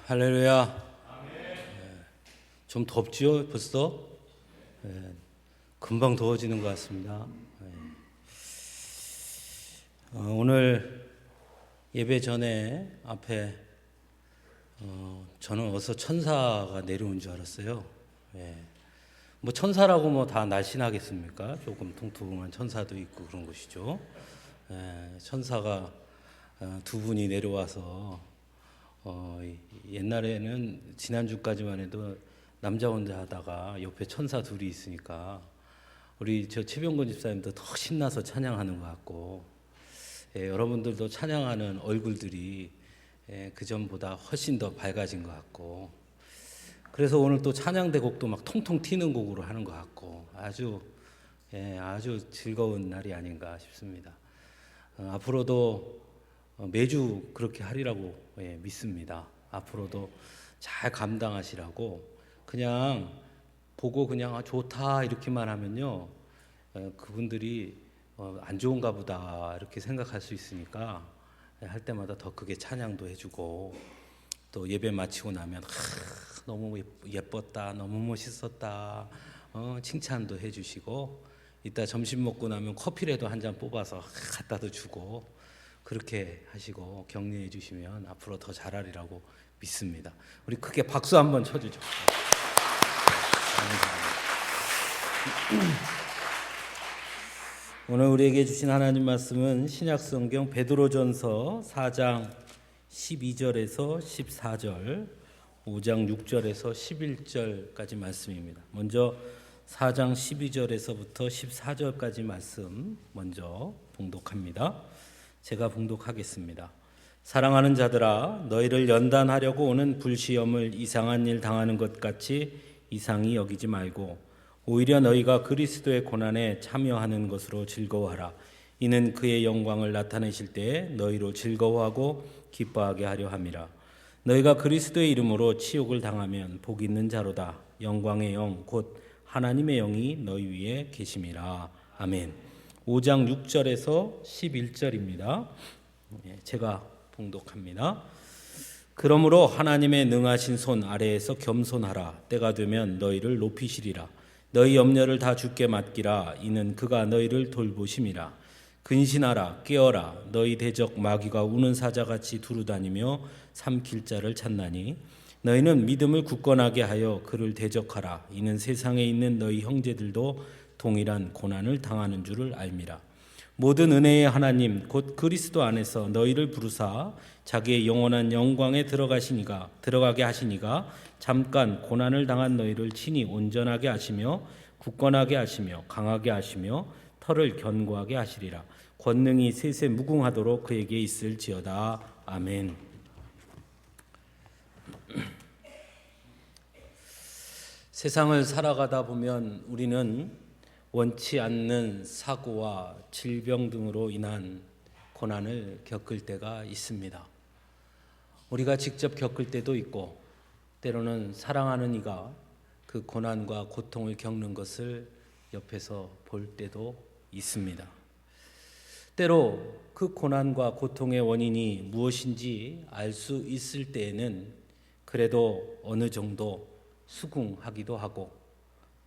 할렐루야. 좀 덥지요, 벌써? 금방 더워지는 것 같습니다. 오늘 예배 전에 앞에 저는 어서 천사가 내려온 줄 알았어요. 뭐 천사라고 뭐 다 날씬하겠습니까? 조금 뚱뚱한 천사도 있고 그런 것이죠. 천사가 두 분이 내려와서 옛날에는 지난주까지만 해도 남자 혼자 하다가 옆에 천사 둘이 있으니까 우리 저 최병건 집사님도 더 신나서 찬양하는 것 같고, 여러분들도 찬양하는 얼굴들이 그 전보다 훨씬 더 밝아진 것 같고, 그래서 오늘 또 찬양대곡도 막 통통 튀는 곡으로 하는 것 같고 아주 즐거운 날이 아닌가 싶습니다. 앞으로도 매주 그렇게 하리라고 믿습니다. 앞으로도 잘 감당하시라고, 그냥 보고 그냥 좋다 이렇게만 하면요, 그분들이 안 좋은가 보다 이렇게 생각할 수 있으니까 할 때마다 더 크게 찬양도 해주고, 또 예배 마치고 나면 너무 예뻤다, 너무 멋있었다, 칭찬도 해주시고, 이따 점심 먹고 나면 커피라도 한 잔 뽑아서 갖다도 주고, 그렇게 하시고 격려해 주시면 앞으로 더 잘하리라고 믿습니다. 우리 크게 박수 한번 쳐주죠. 오늘 우리에게 주신 하나님 말씀은 신약성경 베드로전서 4장 12절에서 14절, 5장 6절에서 11절까지 말씀입니다. 먼저 4장 12절에서부터 14절까지 말씀 먼저 봉독합니다. 제가 봉독하겠습니다. 사랑하는 자들아, 너희를 연단하려고 오는 불시험을 이상한 일 당하는 것 같이 이상히 여기지 말고 오히려 너희가 그리스도의 고난에 참여하는 것으로 즐거워하라. 이는 그의 영광을 나타내실 때에 너희로 즐거워하고 기뻐하게 하려 함이라. 너희가 그리스도의 이름으로 치욕을 당하면 복 있는 자로다. 영광의 영 곧 하나님의 영이 너희 위에 계심이라. 아멘. 5장 6절에서 11절입니다. 제가 봉독합니다. 그러므로 하나님의 능하신 손 아래에서 겸손하라. 때가 되면 너희를 높이시리라. 너희 염려를 다 주께 맡기라. 이는 그가 너희를 돌보심이라. 근신하라. 깨어라. 너희 대적 마귀가 우는 사자같이 두루다니며 삼킬 자를 찾나니 너희는 믿음을 굳건하게 하여 그를 대적하라. 이는 세상에 있는 너희 형제들도 동일한 고난을 당하는 줄을 알미라. 모든 은혜의 하나님 곧 그리스도 안에서 너희를 부르사 자기의 영원한 영광에 들어가게 하시니가 잠깐 고난을 당한 너희를 친히 온전하게 하시며 굳건하게 하시며 강하게 하시며 털을 견고하게 하시리라. 권능이 세세 무궁하도록 그에게 있을지어다. 아멘. 세상을 살아가다 보면 우리는 원치 않는 사고와 질병 등으로 인한 고난을 겪을 때가 있습니다. 우리가 직접 겪을 때도 있고, 때로는 사랑하는 이가 그 고난과 고통을 겪는 것을 옆에서 볼 때도 있습니다. 때로 그 고난과 고통의 원인이 무엇인지 알 수 있을 때에는 그래도 어느 정도 수긍하기도 하고,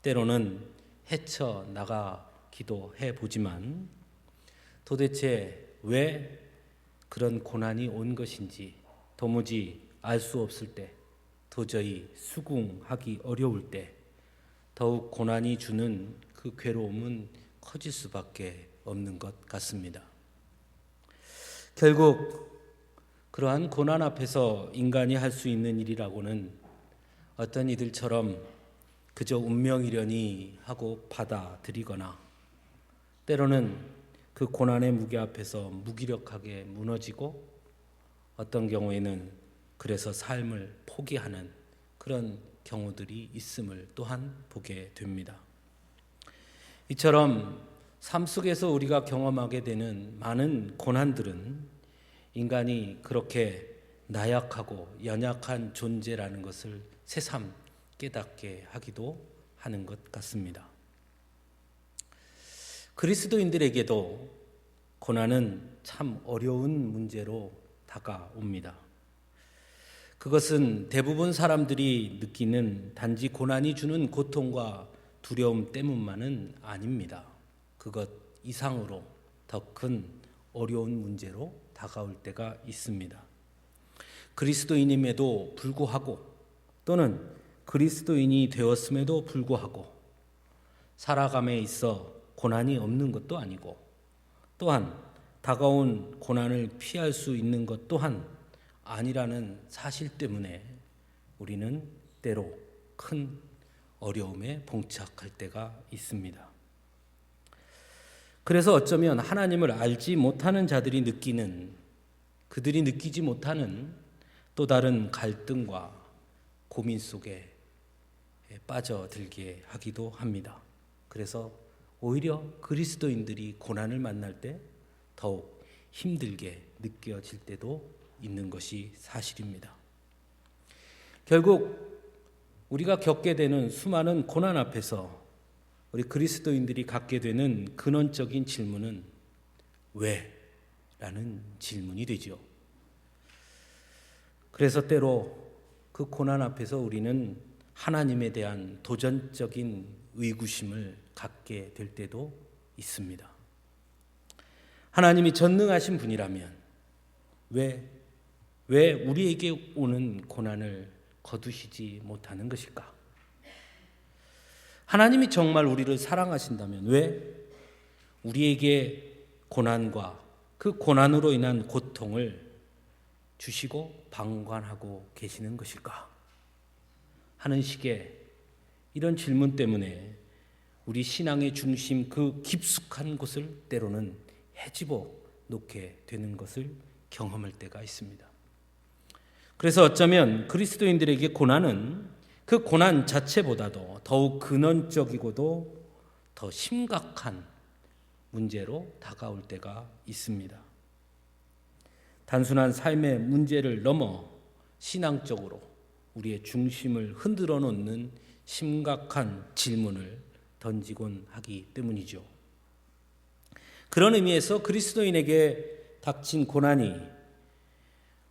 때로는 헤쳐나가기도 해보지만 도대체 왜 그런 고난이 온 것인지 도무지 알 수 없을 때, 도저히 수긍하기 어려울 때 더욱 고난이 주는 그 괴로움은 커질 수밖에 없는 것 같습니다. 결국 그러한 고난 앞에서 인간이 할 수 있는 일이라고는 어떤 이들처럼 그저 운명이려니 하고 받아들이거나, 때로는 그 고난의 무게 앞에서 무기력하게 무너지고, 어떤 경우에는 그래서 삶을 포기하는 그런 경우들이 있음을 또한 보게 됩니다. 이처럼 삶 속에서 우리가 경험하게 되는 많은 고난들은 인간이 그렇게 나약하고 연약한 존재라는 것을 새삼 깨닫게 하기도 하는 것 같습니다. 그리스도인들에게도 고난은 참 어려운 문제로 다가옵니다. 그것은 대부분 사람들이 느끼는 단지 고난이 주는 고통과 두려움 때문만은 아닙니다. 그것 이상으로 더 큰 어려운 문제로 다가올 때가 있습니다. 그리스도인임에도 불구하고 또는 그리스도인이 되었음에도 불구하고 살아감에 있어 고난이 없는 것도 아니고 또한 다가온 고난을 피할 수 있는 것 또한 아니라는 사실 때문에 우리는 때로 큰 어려움에 봉착할 때가 있습니다. 그래서 어쩌면 하나님을 알지 못하는 자들이 느끼는, 그들이 느끼지 못하는 또 다른 갈등과 고민 속에 빠져들게 하기도 합니다. 그래서 오히려 그리스도인들이 고난을 만날 때 더욱 힘들게 느껴질 때도 있는 것이 사실입니다. 결국 우리가 겪게 되는 수많은 고난 앞에서 우리 그리스도인들이 갖게 되는 근원적인 질문은 왜? 라는 질문이 되죠. 그래서 때로 그 고난 앞에서 우리는 하나님에 대한 도전적인 의구심을 갖게 될 때도 있습니다. 하나님이 전능하신 분이라면 왜 우리에게 오는 고난을 거두시지 못하는 것일까? 하나님이 정말 우리를 사랑하신다면 왜 우리에게 고난과 그 고난으로 인한 고통을 주시고 방관하고 계시는 것일까? 하는 식의 이런 질문 때문에 우리 신앙의 중심 그 깊숙한 곳을 때로는 헤집어 놓게 되는 것을 경험할 때가 있습니다. 그래서 어쩌면 그리스도인들에게 고난은 그 고난 자체보다도 더욱 근원적이고도 더 심각한 문제로 다가올 때가 있습니다. 단순한 삶의 문제를 넘어 신앙적으로 우리의 중심을 흔들어 놓는 심각한 질문을 던지곤 하기 때문이죠. 그런 의미에서 그리스도인에게 닥친 고난이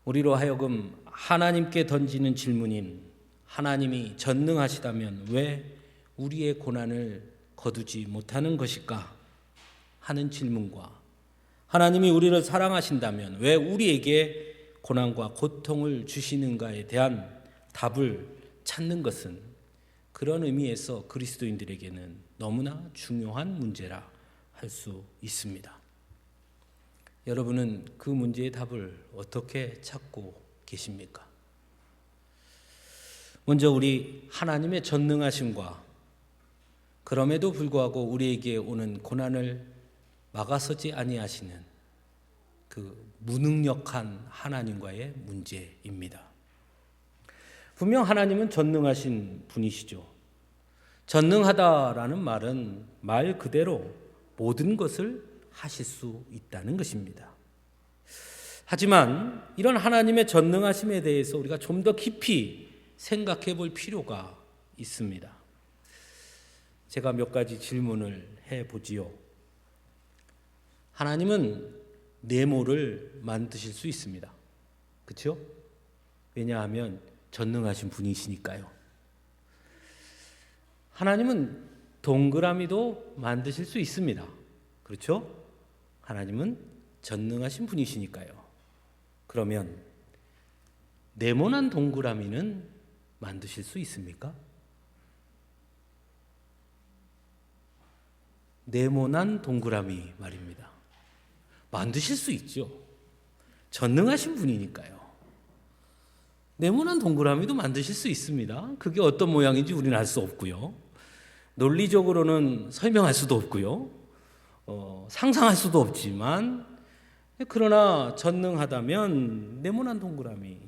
우리로 하여금 하나님께 던지는 질문인 하나님이 전능하시다면 왜 우리의 고난을 거두지 못하는 것일까 하는 질문과 하나님이 우리를 사랑하신다면 왜 우리에게 고난과 고통을 주시는가에 대한 답을 찾는 것은 그런 의미에서 그리스도인들에게는 너무나 중요한 문제라 할 수 있습니다. 여러분은 그 문제의 답을 어떻게 찾고 계십니까? 먼저 우리 하나님의 전능하심과 그럼에도 불구하고 우리에게 오는 고난을 막아서지 아니하시는 그 무능력한 하나님과의 문제입니다. 분명 하나님은 전능하신 분이시죠. 전능하다라는 말은 말 그대로 모든 것을 하실 수 있다는 것입니다. 하지만 이런 하나님의 전능하심에 대해서 우리가 좀 더 깊이 생각해 볼 필요가 있습니다. 제가 몇 가지 질문을 해보지요. 하나님은 네모를 만드실 수 있습니다. 그렇죠? 왜냐하면 전능하신 분이시니까요. 하나님은 동그라미도 만드실 수 있습니다. 그렇죠? 하나님은 전능하신 분이시니까요. 그러면 네모난 동그라미는 만드실 수 있습니까? 네모난 동그라미 말입니다. 만드실 수 있죠. 전능하신 분이니까요. 네모난 동그라미도 만드실 수 있습니다. 그게 어떤 모양인지 우리는 알 수 없고요. 논리적으로는 설명할 수도 없고요. 상상할 수도 없지만 그러나 전능하다면 네모난 동그라미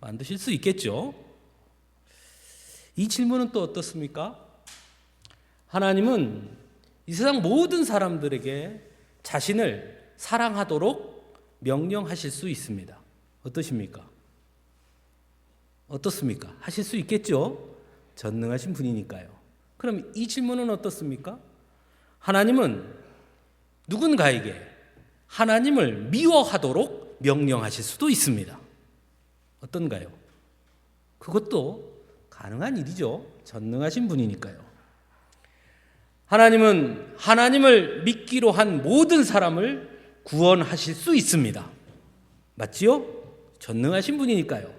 만드실 수 있겠죠. 이 질문은 또 어떻습니까? 하나님은 이 세상 모든 사람들에게 자신을 사랑하도록 명령하실 수 있습니다. 어떠십니까? 어떻습니까? 하실 수 있겠죠? 전능하신 분이니까요. 그럼 이 질문은 어떻습니까? 하나님은 누군가에게 하나님을 미워하도록 명령하실 수도 있습니다. 어떤가요? 그것도 가능한 일이죠. 전능하신 분이니까요. 하나님은 하나님을 믿기로 한 모든 사람을 구원하실 수 있습니다. 맞지요? 전능하신 분이니까요.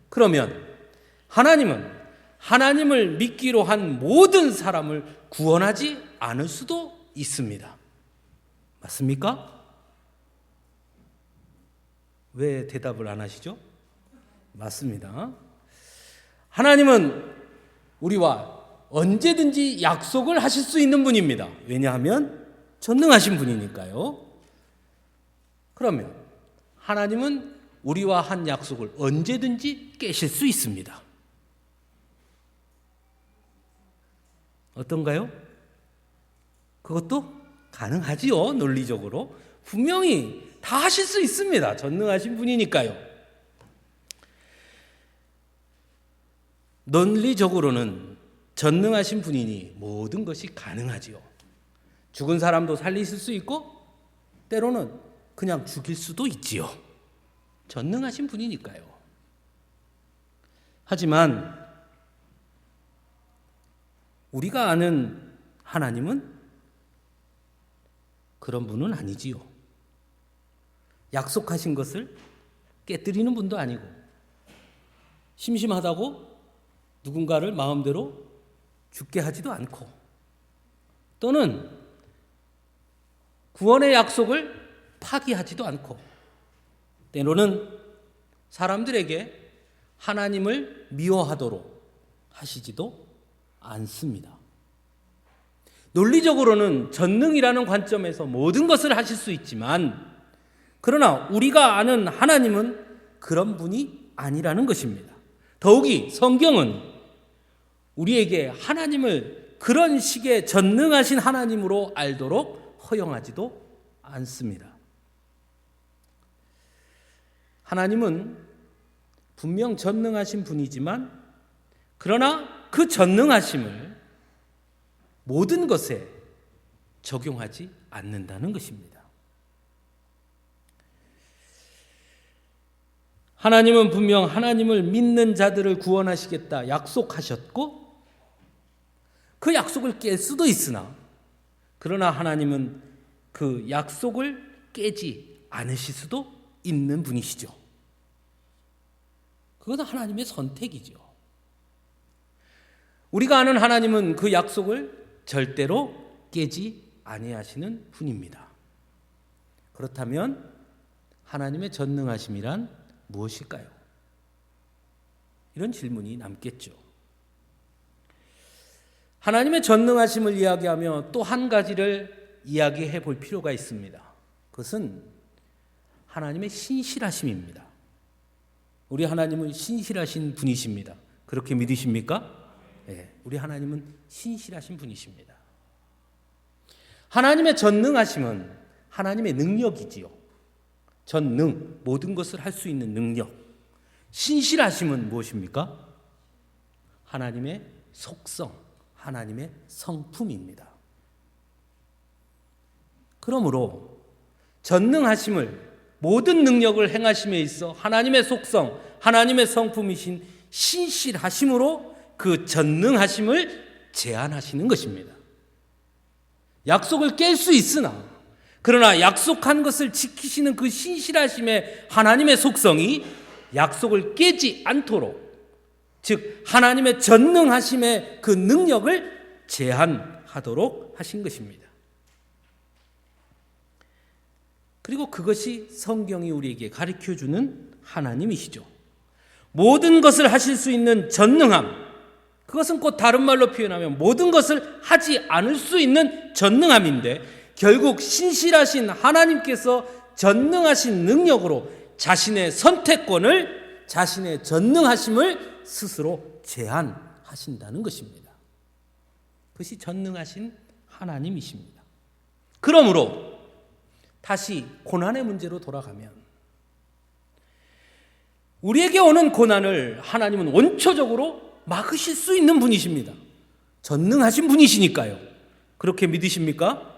그러면 하나님은 하나님을 믿기로 한 모든 사람을 구원하지 않을 수도 있습니다. 맞습니까? 왜 대답을 안 하시죠? 맞습니다. 하나님은 우리와 언제든지 약속을 하실 수 있는 분입니다. 왜냐하면 전능하신 분이니까요. 그러면 하나님은 우리와 한 약속을 언제든지 깨실 수 있습니다. 어떤가요? 그것도 가능하지요. 논리적으로 분명히 다 하실 수 있습니다. 전능하신 분이니까요. 논리적으로는 전능하신 분이니 모든 것이 가능하지요. 죽은 사람도 살리실 수 있고 때로는 그냥 죽일 수도 있지요. 전능하신 분이니까요. 하지만 우리가 아는 하나님은 그런 분은 아니지요. 약속하신 것을 깨뜨리는 분도 아니고 심심하다고 누군가를 마음대로 죽게 하지도 않고 또는 구원의 약속을 파기하지도 않고 때로는 사람들에게 하나님을 미워하도록 하시지도 않습니다. 논리적으로는 전능이라는 관점에서 모든 것을 하실 수 있지만 그러나 우리가 아는 하나님은 그런 분이 아니라는 것입니다. 더욱이 성경은 우리에게 하나님을 그런 식의 전능하신 하나님으로 알도록 허용하지도 않습니다. 하나님은 분명 전능하신 분이지만 그러나 그 전능하심을 모든 것에 적용하지 않는다는 것입니다. 하나님은 분명 하나님을 믿는 자들을 구원하시겠다 약속하셨고 그 약속을 깰 수도 있으나 그러나 하나님은 그 약속을 깨지 않으실 수도 있는 분이시죠. 그것은 하나님의 선택이죠. 우리가 아는 하나님은 그 약속을 절대로 깨지 아니하시는 분입니다. 그렇다면 하나님의 전능하심이란 무엇일까요? 이런 질문이 남겠죠. 하나님의 전능하심을 이야기하며 또 한 가지를 이야기해 볼 필요가 있습니다. 그것은 하나님의 신실하심입니다. 우리 하나님은 신실하신 분이십니다. 그렇게 믿으십니까? 네, 우리 하나님은 신실하신 분이십니다. 하나님의 전능하심은 하나님의 능력이지요. 전능, 모든 것을 할 수 있는 능력. 신실하심은 무엇입니까? 하나님의 속성, 하나님의 성품입니다. 그러므로 전능하심을 모든 능력을 행하심에 있어 하나님의 속성, 하나님의 성품이신 신실하심으로 그 전능하심을 제한하시는 것입니다. 약속을 깰 수 있으나 그러나 약속한 것을 지키시는 그 신실하심의 하나님의 속성이 약속을 깨지 않도록 즉 하나님의 전능하심의 그 능력을 제한하도록 하신 것입니다. 그리고 그것이 성경이 우리에게 가르쳐주는 하나님이시죠. 모든 것을 하실 수 있는 전능함, 그것은 곧 다른 말로 표현하면 모든 것을 하지 않을 수 있는 전능함인데 결국 신실하신 하나님께서 전능하신 능력으로 자신의 선택권을 자신의 전능하심을 스스로 제한하신다는 것입니다. 그것이 전능하신 하나님이십니다. 그러므로 다시 고난의 문제로 돌아가면 우리에게 오는 고난을 하나님은 원초적으로 막으실 수 있는 분이십니다. 전능하신 분이시니까요. 그렇게 믿으십니까?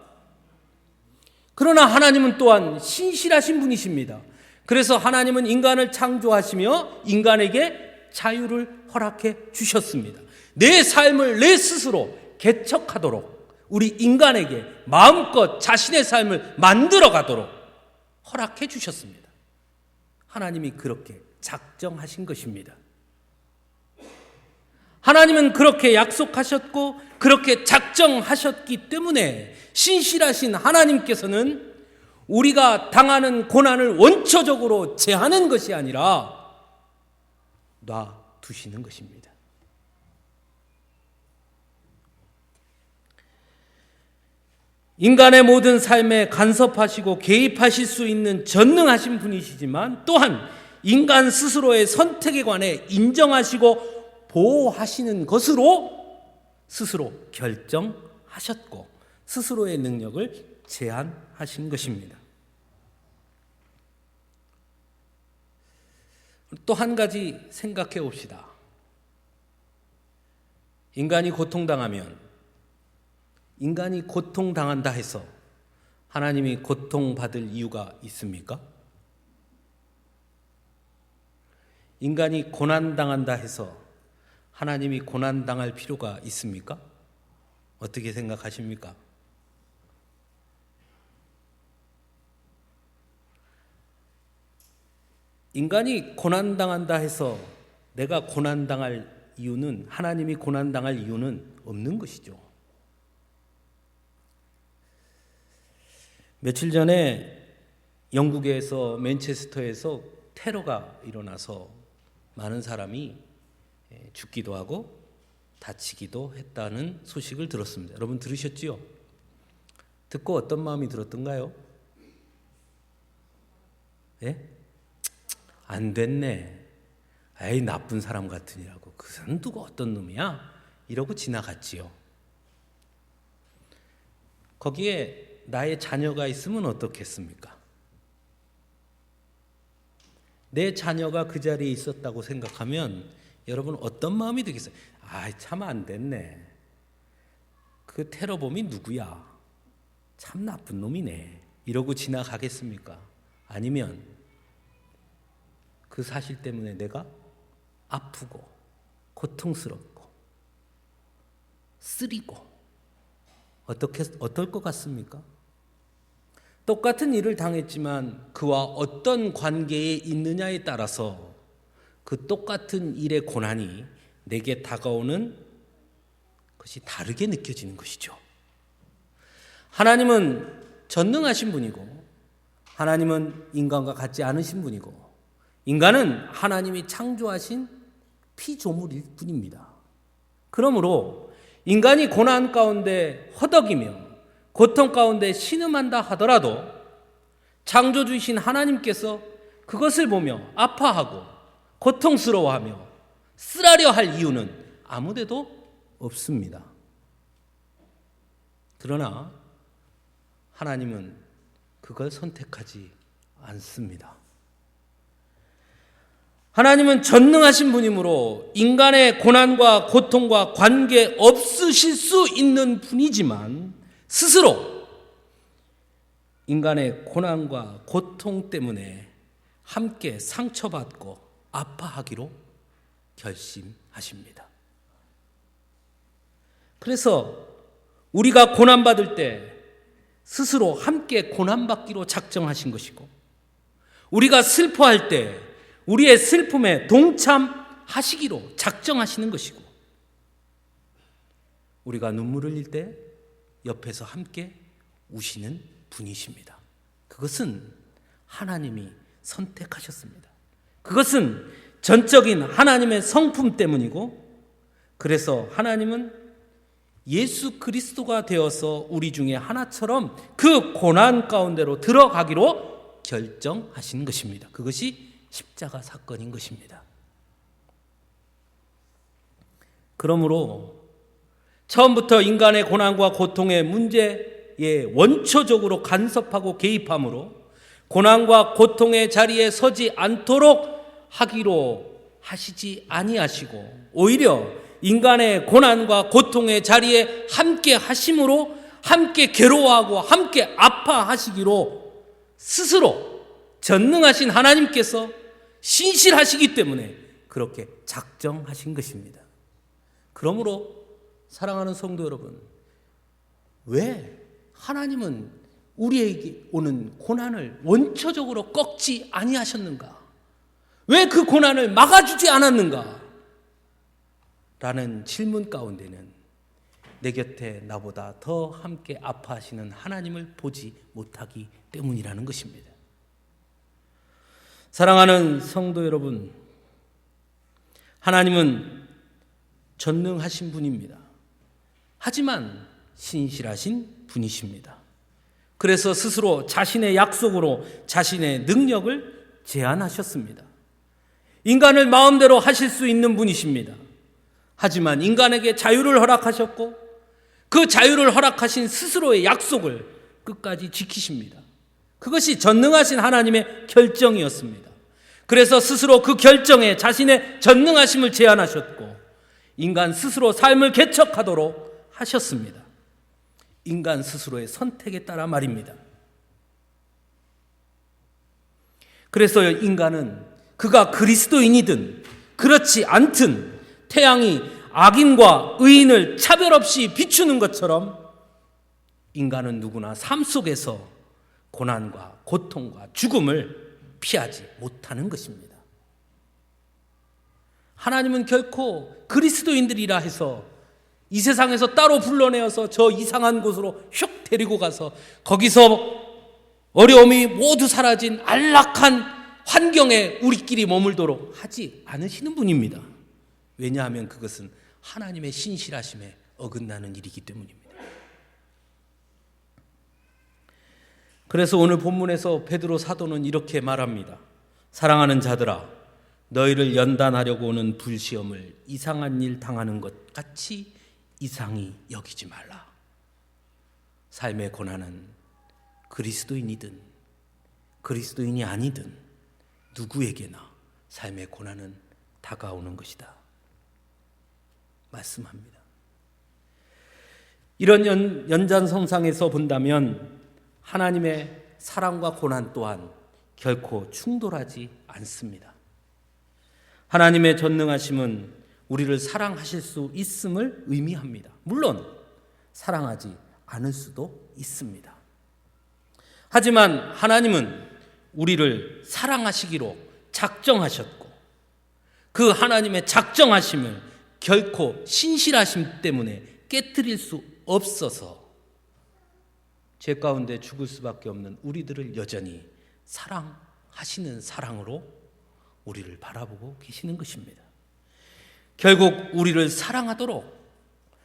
그러나 하나님은 또한 신실하신 분이십니다. 그래서 하나님은 인간을 창조하시며 인간에게 자유를 허락해 주셨습니다. 내 삶을 내 스스로 개척하도록, 우리 인간에게 마음껏 자신의 삶을 만들어 가도록 허락해 주셨습니다. 하나님이 그렇게 작정하신 것입니다. 하나님은 그렇게 약속하셨고 그렇게 작정하셨기 때문에 신실하신 하나님께서는 우리가 당하는 고난을 원초적으로 제하는 것이 아니라 놔두시는 것입니다. 인간의 모든 삶에 간섭하시고 개입하실 수 있는 전능하신 분이시지만 또한 인간 스스로의 선택에 관해 인정하시고 보호하시는 것으로 스스로 결정하셨고 스스로의 능력을 제한하신 것입니다. 또 한 가지 생각해 봅시다. 인간이 고통당하면, 인간이 고통당한다 해서 하나님이 고통받을 이유가 있습니까? 인간이 고난당한다 해서 하나님이 고난당할 필요가 있습니까? 어떻게 생각하십니까? 인간이 고난당한다 해서 내가 고난당할 이유는, 하나님이 고난당할 이유는 없는 것이죠. 며칠 전에 영국에서 맨체스터에서 테러가 일어나서 많은 사람이 죽기도 하고 다치기도 했다는 소식을 들었습니다. 여러분 들으셨지요? 듣고 어떤 마음이 들었던가요? 예? 안 됐네. 에이, 나쁜 사람 같으니라고. 그 사람 누가 어떤 놈이야? 이러고 지나갔지요. 거기에 나의 자녀가 있으면 어떻겠습니까? 내 자녀가 그 자리에 있었다고 생각하면 여러분 어떤 마음이 들겠어요? 아, 참 안 됐네. 그 테러범이 누구야? 참 나쁜 놈이네. 이러고 지나가겠습니까? 아니면 그 사실 때문에 내가 아프고 고통스럽고 쓰리고 어떨 것 같습니까? 똑같은 일을 당했지만 그와 어떤 관계에 있느냐에 따라서 그 똑같은 일의 고난이 내게 다가오는 것이 다르게 느껴지는 것이죠. 하나님은 전능하신 분이고 하나님은 인간과 같지 않으신 분이고 인간은 하나님이 창조하신 피조물일 뿐입니다. 그러므로 인간이 고난 가운데 허덕이며 고통 가운데 신음한다 하더라도 창조주이신 하나님께서 그것을 보며 아파하고 고통스러워하며 쓰라려 할 이유는 아무데도 없습니다. 그러나 하나님은 그걸 선택하지 않습니다. 하나님은 전능하신 분이므로 인간의 고난과 고통과 관계 없으실 수 있는 분이지만 스스로 인간의 고난과 고통 때문에 함께 상처받고 아파하기로 결심하십니다. 그래서 우리가 고난받을 때 스스로 함께 고난받기로 작정하신 것이고 우리가 슬퍼할 때 우리의 슬픔에 동참하시기로 작정하시는 것이고 우리가 눈물을 흘릴 때 옆에서 함께 우시는 분이십니다. 그것은 하나님이 선택하셨습니다. 그것은 전적인 하나님의 성품 때문이고 그래서 하나님은 예수 그리스도가 되어서 우리 중에 하나처럼 그 고난 가운데로 들어가기로 결정하신 것입니다. 그것이 십자가 사건인 것입니다. 그러므로 처음부터 인간의 고난과 고통의 문제에 원초적으로 간섭하고 개입함으로 고난과 고통의 자리에 서지 않도록 하기로 하시지 아니하시고 오히려 인간의 고난과 고통의 자리에 함께 하심으로 함께 괴로워하고 함께 아파하시기로 스스로 전능하신 하나님께서 신실하시기 때문에 그렇게 작정하신 것입니다. 그러므로 사랑하는 성도 여러분, 왜 하나님은 우리에게 오는 고난을 원초적으로 꺾지 아니하셨는가? 왜 그 고난을 막아주지 않았는가? 라는 질문 가운데는 내 곁에 나보다 더 함께 아파하시는 하나님을 보지 못하기 때문이라는 것입니다. 사랑하는 성도 여러분, 하나님은 전능하신 분입니다. 하지만 신실하신 분이십니다. 그래서 스스로 자신의 약속으로 자신의 능력을 제한하셨습니다. 인간을 마음대로 하실 수 있는 분이십니다. 하지만 인간에게 자유를 허락하셨고 그 자유를 허락하신 스스로의 약속을 끝까지 지키십니다. 그것이 전능하신 하나님의 결정이었습니다. 그래서 스스로 그 결정에 자신의 전능하심을 제한하셨고 인간 스스로 삶을 개척하도록 하셨습니다. 인간 스스로의 선택에 따라 말입니다. 그래서 인간은 그가 그리스도인이든 그렇지 않든 태양이 악인과 의인을 차별 없이 비추는 것처럼 인간은 누구나 삶 속에서 고난과 고통과 죽음을 피하지 못하는 것입니다. 하나님은 결코 그리스도인들이라 해서 이 세상에서 따로 불러내어서 저 이상한 곳으로 슉 데리고 가서 거기서 어려움이 모두 사라진 안락한 환경에 우리끼리 머물도록 하지 않으시는 분입니다. 왜냐하면 그것은 하나님의 신실하심에 어긋나는 일이기 때문입니다. 그래서 오늘 본문에서 베드로 사도는 이렇게 말합니다. 사랑하는 자들아, 너희를 연단하려고 오는 불시험을 이상한 일 당하는 것 같이 이상히 여기지 말라. 삶의 고난은 그리스도인이든 그리스도인이 아니든 누구에게나 삶의 고난은 다가오는 것이다 말씀합니다. 이런 연장선상에서 본다면 하나님의 사랑과 고난 또한 결코 충돌하지 않습니다. 하나님의 전능하심은 우리를 사랑하실 수 있음을 의미합니다. 물론 사랑하지 않을 수도 있습니다. 하지만 하나님은 우리를 사랑하시기로 작정하셨고 그 하나님의 작정하심을 결코 신실하심 때문에 깨트릴 수 없어서 죄 가운데 죽을 수밖에 없는 우리들을 여전히 사랑하시는 사랑으로 우리를 바라보고 계시는 것입니다. 결국 우리를 사랑하도록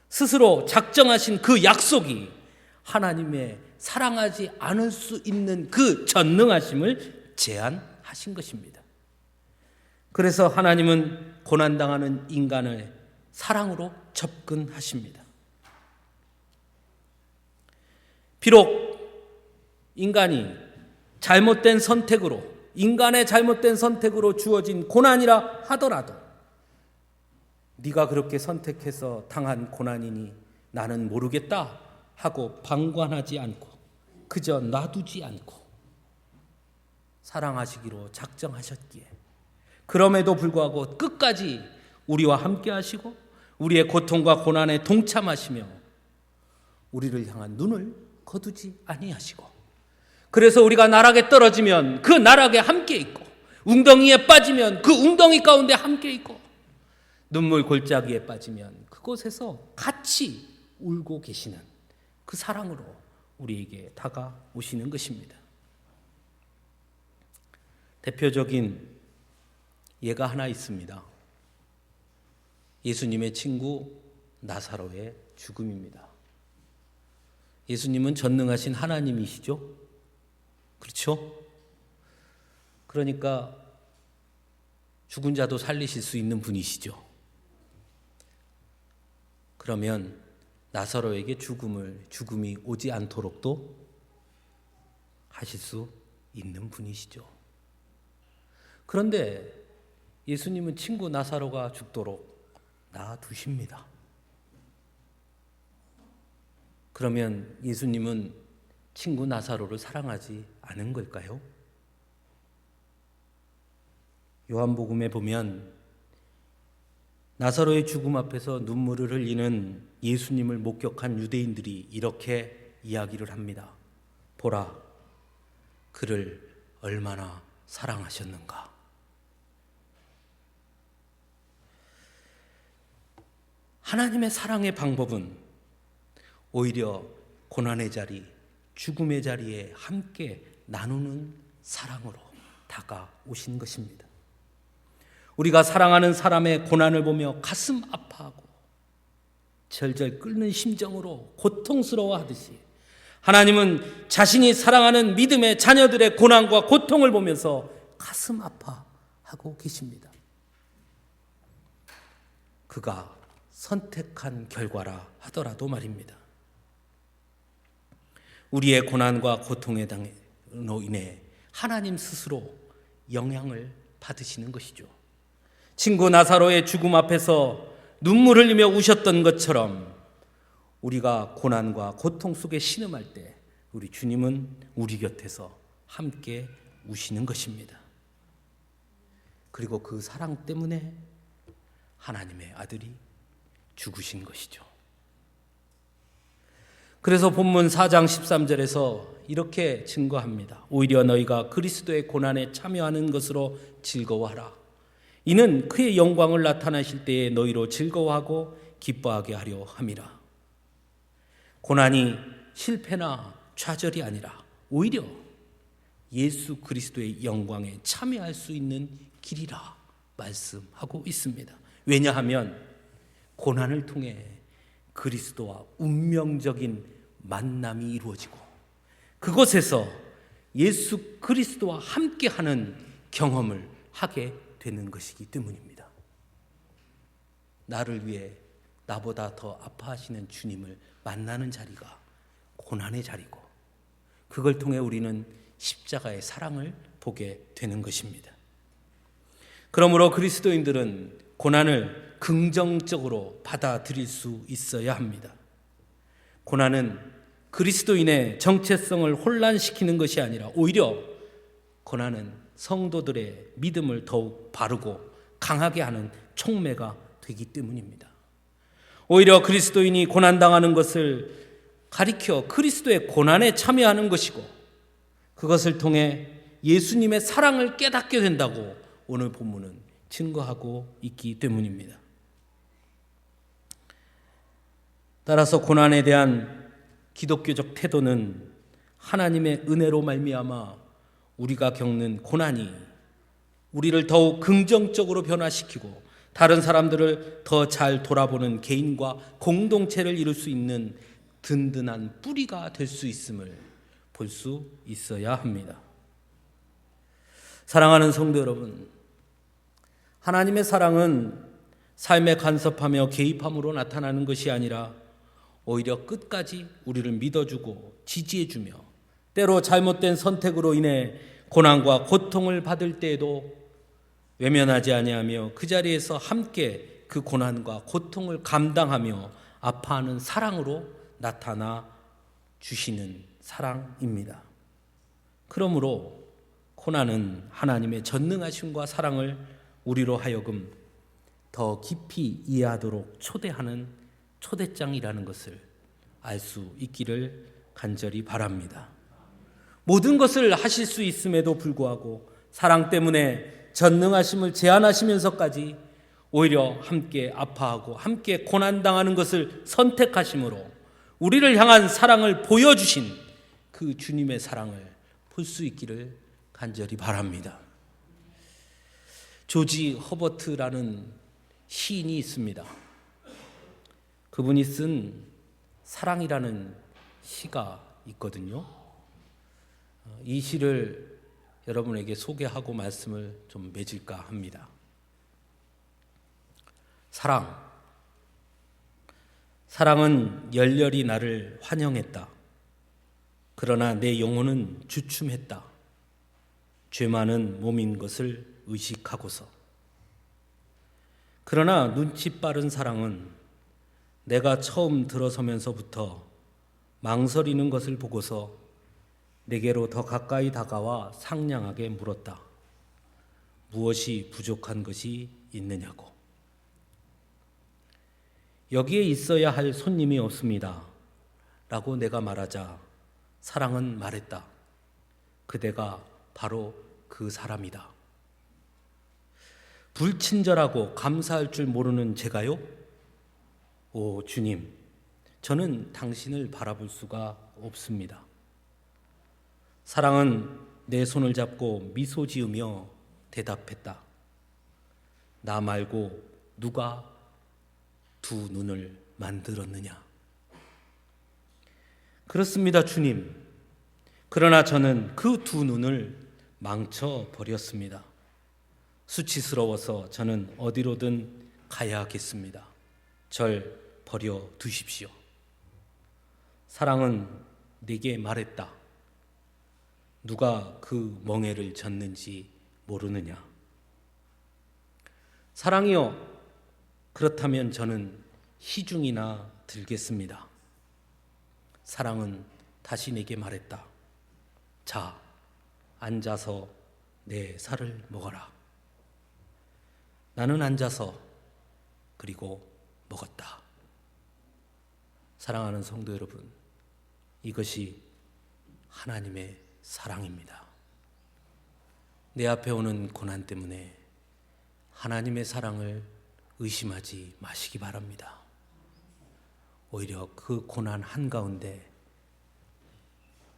스스로 작정하신 그 약속이 하나님의 사랑하지 않을 수 있는 그 전능하심을 제한하신 것입니다. 그래서 하나님은 고난당하는 인간을 사랑으로 접근하십니다. 비록 인간이 잘못된 선택으로, 인간의 잘못된 선택으로 주어진 고난이라 하더라도 네가 그렇게 선택해서 당한 고난이니 나는 모르겠다 하고 방관하지 않고 그저 놔두지 않고 사랑하시기로 작정하셨기에 그럼에도 불구하고 끝까지 우리와 함께 하시고 우리의 고통과 고난에 동참하시며 우리를 향한 눈을 거두지 아니하시고 그래서 우리가 나락에 떨어지면 그 나락에 함께 있고 웅덩이에 빠지면 그 웅덩이 가운데 함께 있고 눈물 골짜기에 빠지면 그곳에서 같이 울고 계시는 그 사랑으로 우리에게 다가오시는 것입니다. 대표적인 예가 하나 있습니다. 예수님의 친구 나사로의 죽음입니다. 예수님은 전능하신 하나님이시죠? 그렇죠? 그러니까 죽은 자도 살리실 수 있는 분이시죠. 그러면 나사로에게 죽음이 오지 않도록도 하실 수 있는 분이시죠. 그런데 예수님은 친구 나사로가 죽도록 놔두십니다. 그러면 예수님은 친구 나사로를 사랑하지 않은 걸까요? 요한복음에 보면 나사로의 죽음 앞에서 눈물을 흘리는 예수님을 목격한 유대인들이 이렇게 이야기를 합니다. 보라, 그를 얼마나 사랑하셨는가. 하나님의 사랑의 방법은 오히려 고난의 자리, 죽음의 자리에 함께 나누는 사랑으로 다가오신 것입니다. 우리가 사랑하는 사람의 고난을 보며 가슴 아파하고 절절 끓는 심정으로 고통스러워하듯이 하나님은 자신이 사랑하는 믿음의 자녀들의 고난과 고통을 보면서 가슴 아파하고 계십니다. 그가 선택한 결과라 하더라도 말입니다. 우리의 고난과 고통에 인해 하나님 스스로 영향을 받으시는 것이죠. 친구 나사로의 죽음 앞에서 눈물 흘리며 우셨던 것처럼 우리가 고난과 고통 속에 신음할 때 우리 주님은 우리 곁에서 함께 우시는 것입니다. 그리고 그 사랑 때문에 하나님의 아들이 죽으신 것이죠. 그래서 본문 4장 13절에서 이렇게 증거합니다. 오히려 너희가 그리스도의 고난에 참여하는 것으로 즐거워하라. 이는 그의 영광을 나타나실 때에 너희로 즐거워하고 기뻐하게 하려 함이라. 고난이 실패나 좌절이 아니라 오히려 예수 그리스도의 영광에 참여할 수 있는 길이라 말씀하고 있습니다. 왜냐하면 고난을 통해 그리스도와 운명적인 만남이 이루어지고 그곳에서 예수 그리스도와 함께하는 경험을 하게 되는 것이기 때문입니다. 나를 위해 나보다 더 아파하시는 주님을 만나는 자리가 고난의 자리고 그걸 통해 우리는 십자가의 사랑을 보게 되는 것입니다. 그러므로 그리스도인들은 고난을 긍정적으로 받아들일 수 있어야 합니다. 고난은 그리스도인의 정체성을 혼란시키는 것이 아니라 오히려 고난은 성도들의 믿음을 더욱 바르고 강하게 하는 촉매가 되기 때문입니다. 오히려 그리스도인이 고난당하는 것을 가리켜 그리스도의 고난에 참여하는 것이고 그것을 통해 예수님의 사랑을 깨닫게 된다고 오늘 본문은 증거하고 있기 때문입니다. 따라서 고난에 대한 기독교적 태도는 하나님의 은혜로 말미암아 우리가 겪는 고난이 우리를 더욱 긍정적으로 변화시키고 다른 사람들을 더 잘 돌아보는 개인과 공동체를 이룰 수 있는 든든한 뿌리가 될 수 있음을 볼 수 있어야 합니다. 사랑하는 성도 여러분, 하나님의 사랑은 삶에 간섭하며 개입함으로 나타나는 것이 아니라 오히려 끝까지 우리를 믿어주고 지지해주며 때로 잘못된 선택으로 인해 고난과 고통을 받을 때에도 외면하지 아니하며 그 자리에서 함께 그 고난과 고통을 감당하며 아파하는 사랑으로 나타나 주시는 사랑입니다. 그러므로 고난은 하나님의 전능하심과 사랑을 우리로 하여금 더 깊이 이해하도록 초대하는 초대장이라는 것을 알 수 있기를 간절히 바랍니다. 모든 것을 하실 수 있음에도 불구하고 사랑 때문에 전능하심을 제한하시면서까지 오히려 함께 아파하고 함께 고난당하는 것을 선택하심으로 우리를 향한 사랑을 보여주신 그 주님의 사랑을 볼 수 있기를 간절히 바랍니다. 조지 허버트라는 시인이 있습니다. 그분이 쓴 사랑이라는 시가 있거든요. 이 시를 여러분에게 소개하고 말씀을 좀 맺을까 합니다. 사랑은 열렬히 나를 환영했다. 그러나 내 영혼은 주춤했다. 죄 많은 몸인 것을 의식하고서. 그러나 눈치 빠른 사랑은 내가 처음 들어서면서부터 망설이는 것을 보고서 내게로 더 가까이 다가와 상냥하게 물었다. 무엇이 부족한 것이 있느냐고. 여기에 있어야 할 손님이 없습니다. 라고 내가 말하자 사랑은 말했다. 그대가 바로 그 사람이다. 불친절하고 감사할 줄 모르는 제가요? 오 주님, 저는 당신을 바라볼 수가 없습니다. 사랑은 내 손을 잡고 미소 지으며 대답했다. 나 말고 누가 두 눈을 만들었느냐? 그렇습니다, 주님. 그러나 저는 그 두 눈을 망쳐버렸습니다. 수치스러워서 저는 어디로든 가야겠습니다. 절 버려 두십시오. 사랑은 내게 말했다. 누가 그 멍에를 졌는지 모르느냐? 사랑이여, 그렇다면 저는 시중이나 들겠습니다. 사랑은 다시 내게 말했다. 자, 앉아서 내 살을 먹어라. 나는 앉아서 그리고 먹었다. 사랑하는 성도 여러분, 이것이 하나님의 사랑입니다. 내 앞에 오는 고난 때문에 하나님의 사랑을 의심하지 마시기 바랍니다. 오히려 그 고난 한가운데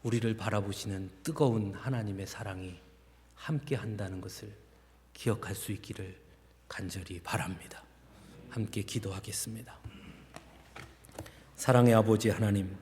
우리를 바라보시는 뜨거운 하나님의 사랑이 함께 한다는 것을 기억할 수 있기를 간절히 바랍니다. 함께 기도하겠습니다. 사랑의 아버지 하나님,